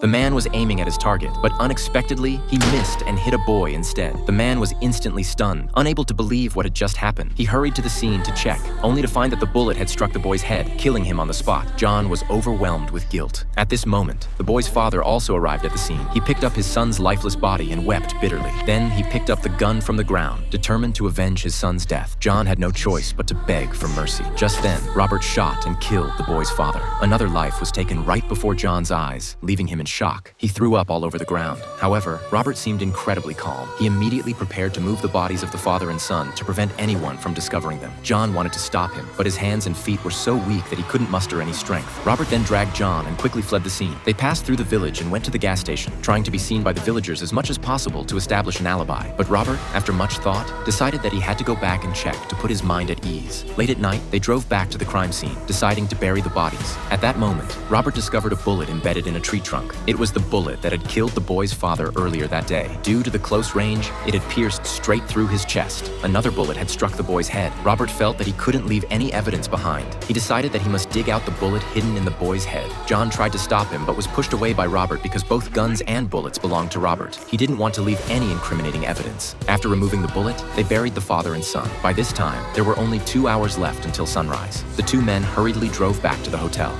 The man was aiming at his target, but unexpectedly, he missed and hit a boy instead. The man was instantly stunned, unable to believe what had just happened. He hurried to the scene to check, only to find that the bullet had struck the boy's head, killing him on the spot. John was overwhelmed with guilt. At this moment, the boy's father also arrived at the scene. He picked up his son's lifeless body and wept bitterly. Then he picked up the gun from the ground, determined to avenge his son's death. John had no choice but to beg for mercy. Just then, Robert shot and killed the boy's father. Another life was taken right before John's eyes, leaving him in shock. He threw up all over the ground. However, Robert seemed incredibly calm. He immediately prepared to move the bodies of the father and son to prevent anyone from discovering them. John wanted to stop him, but his hands and feet were so weak that he couldn't muster any strength. Robert then dragged John and quickly fled the scene. They passed through the village and went to the gas station, trying to be seen by the villagers as much as possible to establish an alibi. But Robert, after much thought, decided that he had to go back and check to put his mind at ease. Late at night, they drove back to the crime scene, deciding to bury the bodies. At that moment, Robert discovered a bullet embedded in a tree trunk. It was the bullet that had killed the boy's father earlier that day. Due to the close range, it had pierced straight through his chest. Another bullet had struck the boy's head. Robert felt that he couldn't leave any evidence behind. He decided that he must dig out the bullet hidden in the boy's head. John tried to stop him, but was pushed away by Robert because both guns and bullets belonged to Robert. He didn't want to leave any incriminating evidence. After removing the bullet, they buried the father and son. By this time, there were only 2 hours left until sunrise. The two men hurriedly drove back to the hotel.